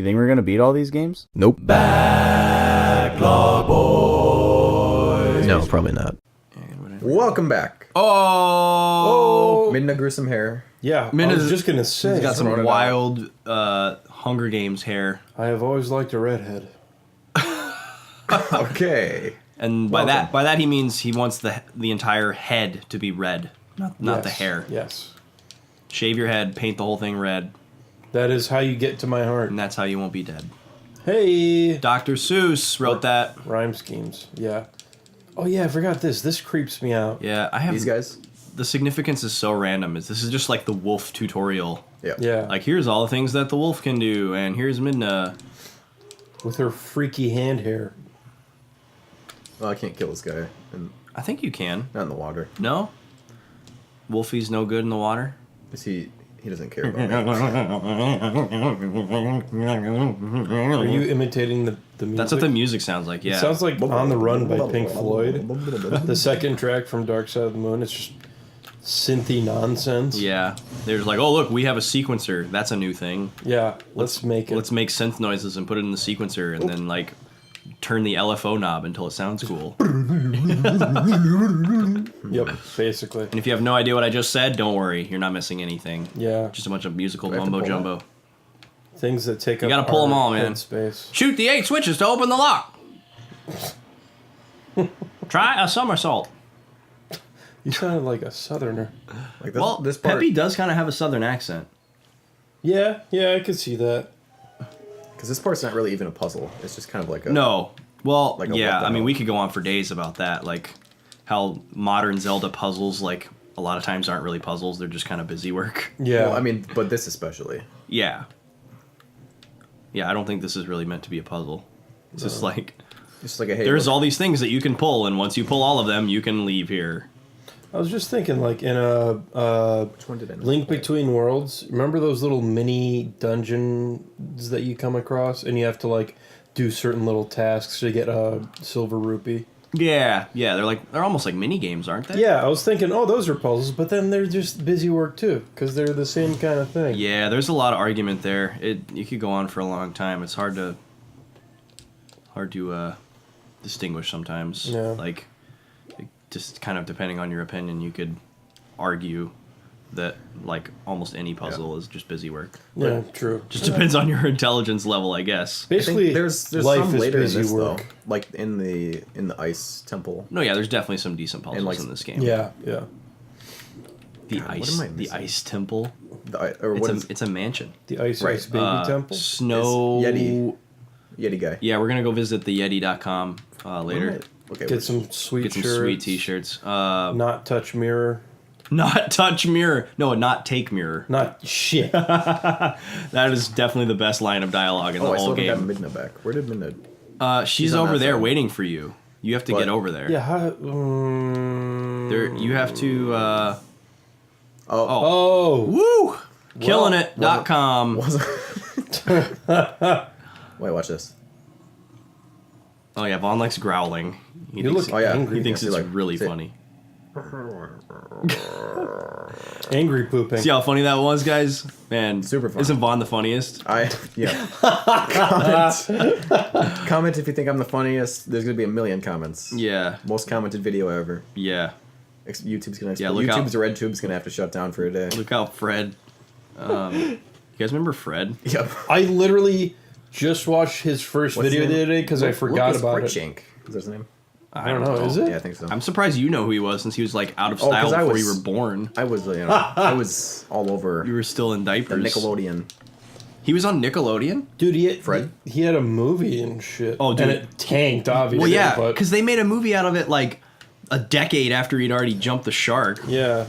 You think we're gonna beat all these games? Nope. Backlog boys. No, probably not. Welcome back. Oh, Midna Gruesome Hair. yeah. Min I was is- just gonna say. He's got Throwing some it wild Hunger Games hair. I have always liked a redhead. Okay. And by that he means he wants the entire head to be red, not the Yes, hair. Yes, Shave your head, paint the whole thing red, that is how you get to my heart. and that's how you won't be dead. Hey, Dr. Seuss wrote that. rhyme schemes. Yeah. Oh yeah, I forgot this. This creeps me out. Yeah, I have These guys? The significance is so random. This is just like the wolf tutorial. Yeah. Yeah. Like, here's all the things that the wolf can do, and here's Midna. With her freaky hand hair. Well, I can't kill this guy. I think you can. Not in the water. No? Wolfie's no good in the water? Is he doesn't care about Are you imitating the music? That's what the music sounds like, yeah. It sounds like On the Run by Pink Floyd. The second track from Dark Side of the Moon. It's just synthy nonsense. Yeah. There's like, oh, look, we have a sequencer. That's a new thing. Yeah, let's make it. Let's make synth noises and put it in the sequencer and then, like, turn the LFO knob until it sounds cool. Yep, basically. And if you have no idea what I just said, don't worry. You're not missing anything. Yeah, Just a bunch of musical Do I have to mumbo pull jumbo. things that take up gotta pull our 'em all, man. head space. Shoot the 8 switches to open the lock. Try a somersault. You sounded like a southerner. like this, Well, this part. Peppy does kind of have a southern accent. Yeah, I could see that. Because this part's not really even a puzzle. It's just kind of like a... No. Well, Like a yeah, what the I mean, hell? we could go on for days about that. Like, how modern Zelda puzzles, like, a lot of times aren't really puzzles. They're just kind of busy work. Yeah, Well, I mean, but this especially. Yeah. Yeah, I don't think this is really meant to be a puzzle. It's just like, It's just like a, hey, there's look, all these things that you can pull, and once you pull all of them, you can leave here. I was just thinking, like in a which one did I Link Between Worlds. Remember those little mini dungeons that you come across, and you have to like do certain little tasks to get a silver rupee. Yeah, they're almost like mini games, aren't they? Yeah, I was thinking, oh, those are puzzles, but then they're just busy work too, because they're the same kind of thing. Yeah, there's a lot of argument there. You could go on for a long time. It's hard to distinguish sometimes. Yeah. Like, just kind of depending on your opinion, you could argue that like almost any puzzle is just busy work. Yeah, true. Just depends on your intelligence level, I guess. I think Basically, there's life some is later in busy this, work. though. Like in the ice temple. No, yeah, there's definitely some decent puzzles like, in this game. Yeah. The God, what ice, am I the missing? ice temple. Or what is It's a mansion. The Ice Right. Ice Baby Temple. Snow. It's Yeti guy? Yeah, we're gonna go visit the Yeti.com later. Okay. Get some sweet Get some shirts. sweet T-shirts. Not touch mirror. Not touch mirror. No, not take mirror. Not shit. That is definitely the best line of dialogue in Oh, the I whole still haven't game. got Midna back. Where did Midna... She's on over that there side. waiting for you. You have to What? get over there. Yeah. How, There, you have to. Oh. Woo! Killinit.com. Wait, watch this. Oh yeah, Vaughn likes growling. He You thinks, look Oh, yeah. angry. he thinks see, it's like, really see- funny. Angry pooping. See how funny that was, guys? Man, Super funny. Isn't Vaughn the funniest? Yeah. Comment if you think I'm the funniest. There's gonna be a million comments. Yeah, Most commented video ever. yeah. YouTube's gonna Yeah, explode. look out. YouTube's red tube's gonna have to shut down for a day. Look out, Fred. You guys remember Fred? Yep. I literally just watched his first What's video his the name? other day because I forgot about it. Shank. Is that his name? I don't know. Is it? Yeah, I think so. I'm surprised you know who he was since he was like out of 'cause style I before was- you were born. I was, I was all over You were still in the diapers. Nickelodeon. He was on Nickelodeon? Dude, Fred? he had a movie and shit. Oh, dude. And it tanked, obviously. Well, yeah, But because they made a movie out of it like a decade after he'd already jumped the shark. yeah.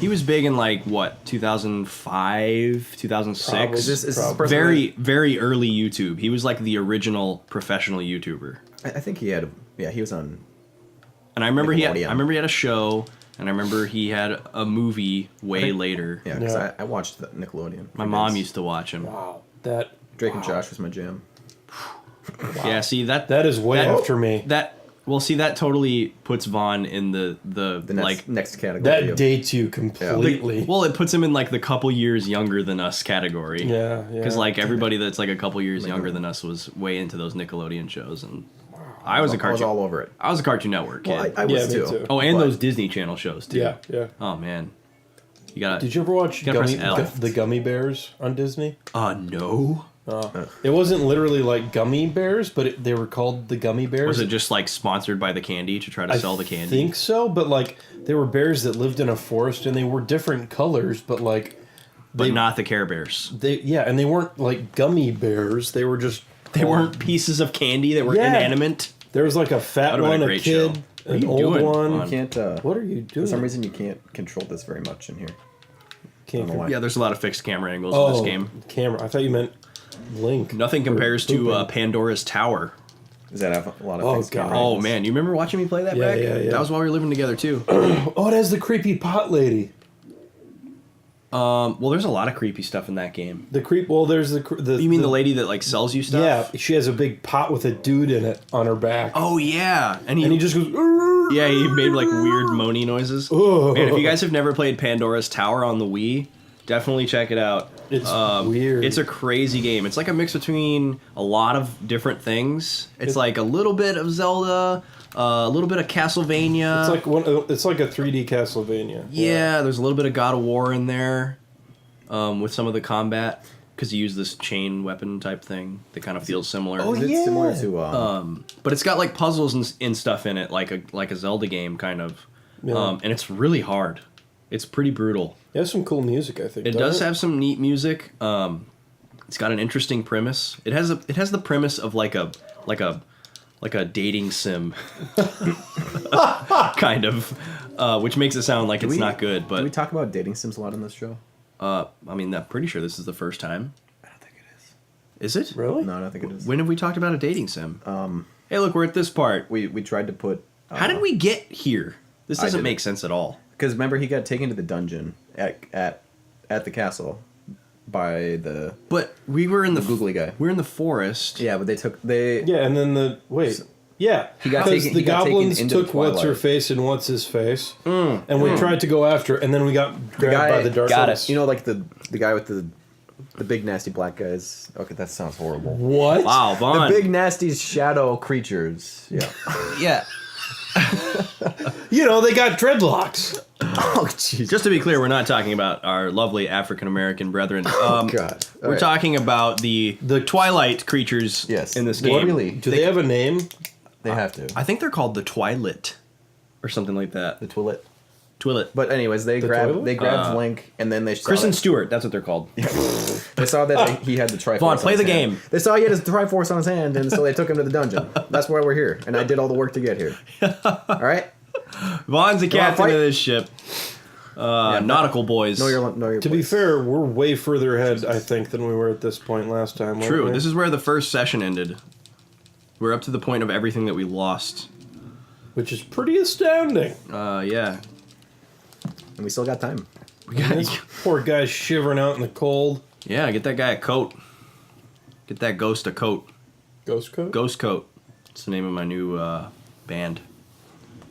He was big in like, what, 2005, 2006? Probably. Is this Probably. person? Very, very early YouTube. He was like the original professional YouTuber. I think he had. He was on. And I remember he had Nickelodeon. a show, and I remember he had a movie way later. Yeah, because Yeah. I watched the Nickelodeon. My mom used to watch him. Wow. That Drake and Josh was my jam. Yeah, see that is way That- after me. that Well, see, that totally puts Vaughn in the next category. That dates you completely. well, it puts him in like the couple years younger than us category. Yeah. Because like everybody that's like a couple years younger than us was way into those Nickelodeon shows, and I was all over it. I was a Cartoon Network kid. Well, I was me too. too. Oh, and those Disney Channel shows too. Yeah. Oh man, you got. Did you ever watch gotta press L. the Gummy Bears on Disney? No. It wasn't literally like gummy bears, but they were called the Gummy Bears. Was it just like sponsored by the candy to try to sell the candy? I think so, but like they were bears that lived in a forest and they were different colors, but like but not the Care Bears. And they weren't like gummy bears. They were just They weren't pieces of candy that were inanimate. There was like a fat one, a kid, an old one. You can't. What are you doing? For some reason, you can't control this very much in here. Yeah, there's a lot of fixed camera angles in this game. Camera. I thought you meant Link. Nothing compares to Pandora's Tower. Does that have a lot of fixed camera Oh angles? man, you remember watching me play that back? Yeah. That was while we were living together too. Oh, it has the creepy pot lady. Well, there's a lot of creepy stuff in that game. There's the. You mean the lady that like sells you stuff? Yeah, she has a big pot with a dude in it on her back. Oh yeah, and he just goes. Yeah, he made like weird moany noises. Oh. Man, if you guys have never played Pandora's Tower on the Wii, definitely check it out. It's weird. It's a crazy game. It's like a mix between a lot of different things. It's like a little bit of Zelda, a little bit of Castlevania. It's like a 3D Castlevania. Yeah, there's a little bit of God of War in there, with some of the combat because you use this chain weapon type thing that kind of feels similar. Is it similar to? But it's got like puzzles and stuff in it, like a Zelda game kind of, and it's really hard. It's pretty brutal. It has some cool music, I think. It does have some neat music. It's got an interesting premise. It has the premise of like a dating sim, kind of, which makes it sound like it's not good. But do we talk about dating sims a lot on this show? I mean, I'm pretty sure this is the first time. I don't think it is. Is it? Really? No, I don't think it is. When have we talked about a dating sim? Hey, look, we're at this part. We tried to put. How did we get here? This doesn't make sense at all. Because remember, he got taken to the dungeon at the castle by the. But we were in the googly guy. We're in the forest. Yeah, but they. Yeah, and then yeah, he got because taken. The He got goblins taken into took what's her face and what's his face, and we tried to go after, and then we got grabbed by the dark. Got it. You know, like the guy with the big nasty black guys. Okay, that sounds horrible. What? Wow, Vaughn. The big nasty shadow creatures. Yeah. Yeah. You know, they got dreadlocks. Oh, jeez. Just to be clear, we're not talking about our lovely African American brethren. God. We're talking about the Twilight creatures in this game. Really? Do they have a name? They have to. I think they're called the Twilit, or something like that. The Twilight. Twilight. But anyways, they grabbed Link, and then they saw Kristen that- Stewart, that's what they're called. They saw that he had the Triforce. Vaughn, play on his the hand. game. They saw he had his Triforce on his hand, and so they took him to the dungeon. That's why we're here, and I did all the work to get here. All right. Vaughn's the captain fight. of this ship. Nautical boys. Know your To be place. fair, we're way further ahead, I think, than we were at this point last time. weren't True. we? This is where the first session ended. We're up to the point of everything that we lost. Which is pretty astounding. Yeah. And we still got time. We got. This poor guy's shivering out in the cold. Yeah, get that guy a coat. Get that ghost a coat. Ghost coat? Ghost Coat. It's the name of my new band.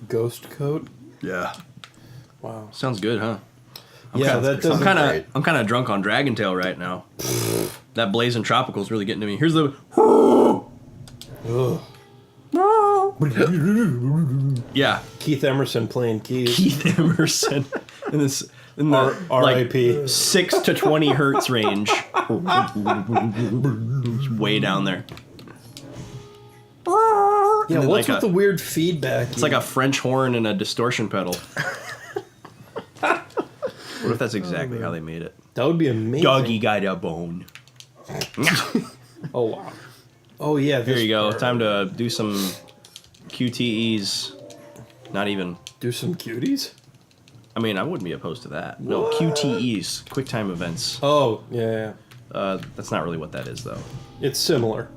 Ghost coat? Yeah. Wow. Sounds good, huh? That doesn't... I'm kind of drunk on Dragon Tail right now. That Blazing Tropical's really getting to me. Here's the. Yeah. Keith Emerson playing keys. Keith Emerson in the R.I.P. 6 to 20 hertz range. Way down there. Yeah, then what's like with the weird feedback? It's like a French horn and a distortion pedal. What if that's exactly how they made it? That would be amazing. Doggy got a bone. Oh, wow. Oh, yeah. Here you go. Time to do some QTEs. Not even. Do some cuties? I mean, I wouldn't be opposed to that. No, QTEs. QuickTime events. Oh, yeah. That's not really what that is, though. It's similar.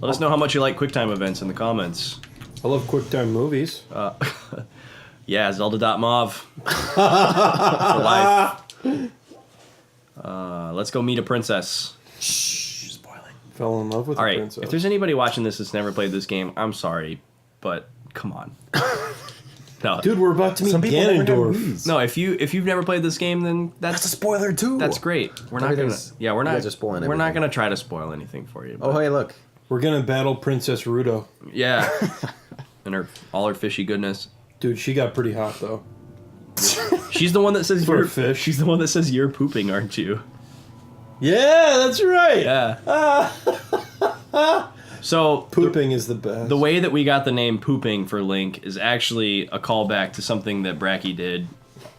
Let us know how much you like QuickTime events in the comments. I love QuickTime movies. Yeah, Zelda.mov. For life. Let's go meet a princess. Spoiling. Fell in love with All a right, princess. if there's anybody watching this that's never played this game, I'm sorry, but Come on. No, Dude, we're about to meet Some people never have Ganondorf. Wiis. no. If you've never played this game, then That's a spoiler too. that's great. We're not gonna. Everything's- Yeah, we're you not. guys are spoiling We're not everything. gonna try to spoil anything for you. Oh, but- hey, look. We're gonna battle Princess Ruto. Yeah. And all her fishy goodness. Dude, she got pretty hot though. She's the one that says For a you're fish. She's the one that says you're pooping, aren't you? Yeah, that's right. Yeah. So Pooping is the best. the way that we got the name Pooping for Link is actually a callback to something that Brakke did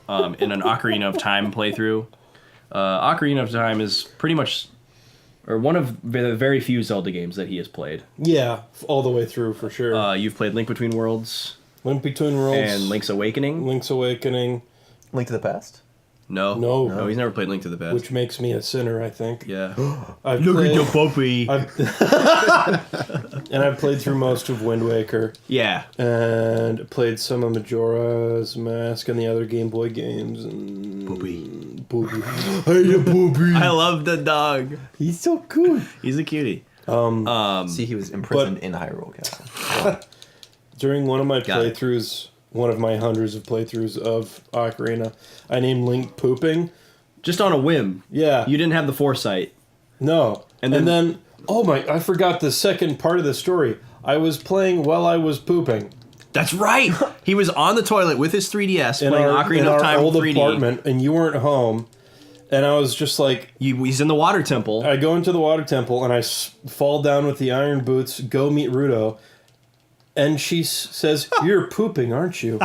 in an Ocarina of Time playthrough. Ocarina of Time is pretty much, or one of the very few Zelda games that he has played. Yeah, all the way through for sure. You've played Link Between Worlds Link Between Worlds and Link's Awakening. Link's Awakening, Link to the Past. No, No. he's never played Link to the Past. which makes me a sinner, I think. Yeah. I've played, puppy. I've played through most of Wind Waker Yeah. and played some of Majora's Mask and the other Game Boy games. And Poopy. Poopy. Hey, Poopy. I love the dog. He's so cool. He's a cutie. See, he was imprisoned in Hyrule Castle. During one of my Got it. playthroughs, one of my hundreds of playthroughs of Ocarina, I named Link Pooping. Just on a whim. Yeah. You didn't have the foresight. No. And And then- then, oh my, I forgot the second part of the story. I was playing while I was pooping. That's right. He was on the toilet with his 3DS In playing our, Ocarina in of our Time old 3D. apartment, and you weren't home. And I was just like, He's in the water temple. I go into the water temple, and I fall down with the iron boots, go meet Ruto. And she says, "You're pooping, aren't you?"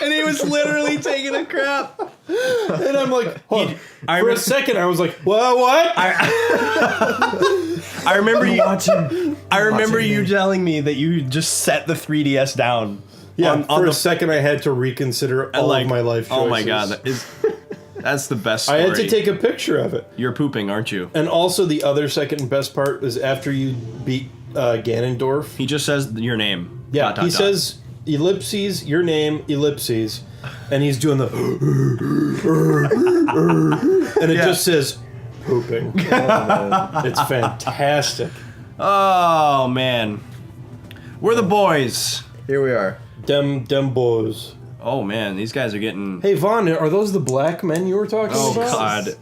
And he was literally taking a crap. And I'm like, hold on. I For a remember- second, I was like, what? I remember you. I remember Watching you me. telling me that you just set the 3DS down. Yeah, on for the a second, I had to reconsider all of my life choices. Oh my god, that's the best story. I had to take a picture of it. You're pooping, aren't you? And also, the other second best part is after you beat Ganondorf. He just says your name. Yeah, Dot, dot, he dot. says ellipses, your name, ellipses, and he's doing the and it just says pooping. It's fantastic. Oh man, we're the boys. Here we are. Dem boys. Oh man, these guys are getting. Hey Vaughn, are those the black men you were talking Oh about? god,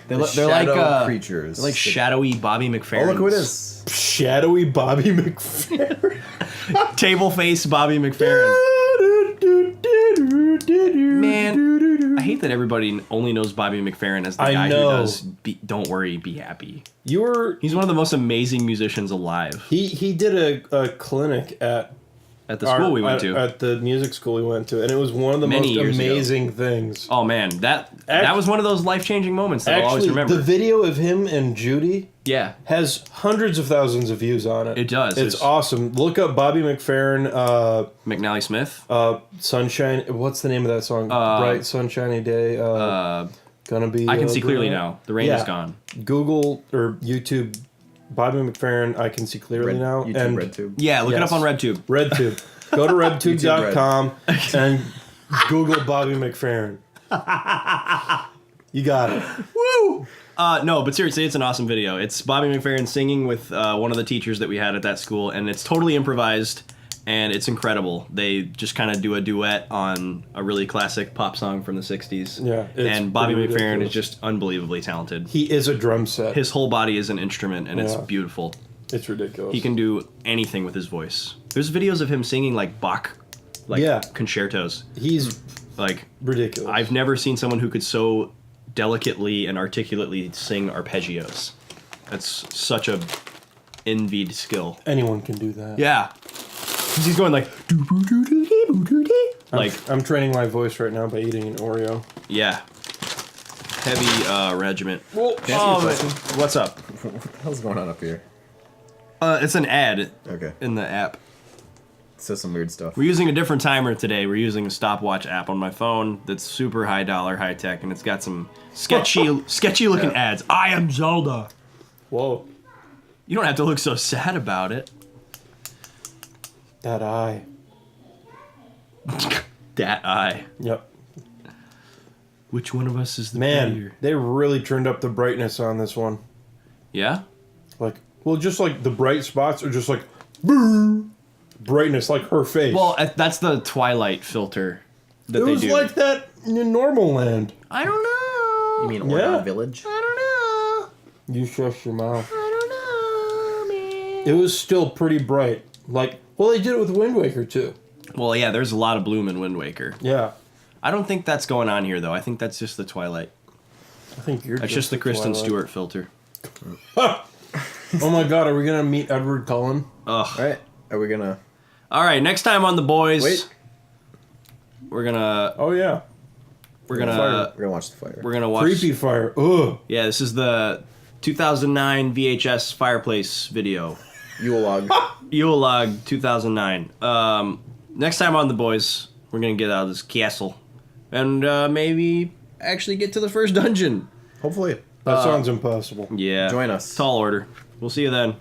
they're like Shadow creatures. they're like shadowy Bobby McFerrin. Oh, look who it is. Shadowy Bobby McFerrin. Table face Bobby McFerrin. Man, I hate that everybody only knows Bobby McFerrin as the I guy know. who does Don't Worry, Be Happy. You were He's one of the most amazing musicians alive. he did a clinic at At the school we went to. at the music school we went to, and it was one of the Many most years ago. amazing things. Oh man, that was one of those life-changing moments that I'll always Actually, remember. the video of him and Judy Yeah, has hundreds of thousands of views on it. It does. It's It's- awesome. Look up Bobby McFerrin, McNally Smith. Sunshine. What's the name of that song? Bright Sunshiny Day. Gonna be. I can see a clearly bright- now. The rain is Yeah. gone. Google or YouTube, Bobby McFerrin. I can see clearly now. YouTube and RedTube. Yeah, look it Yes. up on RedTube. RedTube. Go to redtube.com and Google Bobby McFerrin. You got it. Woo! No, but seriously, it's an awesome video. It's Bobby McFerrin singing with one of the teachers that we had at that school, and it's totally improvised, and it's incredible. They just kind of do a duet on a really classic pop song from the 60s. Yeah, it's and Bobby pretty McFerrin ridiculous. is just unbelievably talented. He is a drum set. His whole body is an instrument, and it's Yeah. beautiful. It's ridiculous. He can do anything with his voice. There's videos of him singing like Bach, like Yeah. concertos. He's Like, ridiculous. I've never seen someone who could so delicately and articulately sing arpeggios. That's such a envied skill. Anyone can do that. Yeah. He's going like like I'm training my voice right now by eating an Oreo. yeah. Heavy regiment. Well, Oh, what's up? What the hell's going on up here? It's an ad Okay. in the app. It says some weird stuff. We're using a different timer today. We're using a stopwatch app on my phone that's super high dollar, high tech, and it's got some sketchy looking ads. I am Zelda. Whoa. You don't have to look so sad about it. That eye. That eye. Yep. Which one of us is the Man, prettier? they really turned up the brightness on this one. Yeah? Like, well, just like the bright spots are just like, boo. brightness like her face. Well, that's the Twilight filter that it they was do. like that in normal land. I don't know. You mean Ornell Yeah. Village? I don't know. You shush your mouth. I don't know, man. It was still pretty bright. Like, well, they did it with Wind Waker too. Well, yeah, there's a lot of bloom in Wind Waker. Yeah. I don't think that's going on here, though. I think that's just the Twilight. I think you're That's just the Kristen Twilight. Stewart filter. Oh my god, are we gonna meet Edward Cullen? Ugh. All right. Are we gonna All right, next time on The Boys, wait? we're gonna Oh yeah. We're gonna watch the fire. we're gonna watch. Creepy fire. Ugh. Yeah, this is the 2009 VHS fireplace video. Yule log. Yule log 2009. Next time on The Boys, we're gonna get out of this castle and maybe actually get to the first dungeon. Hopefully. That sounds impossible. Yeah. Join us. Tall order. We'll see you then.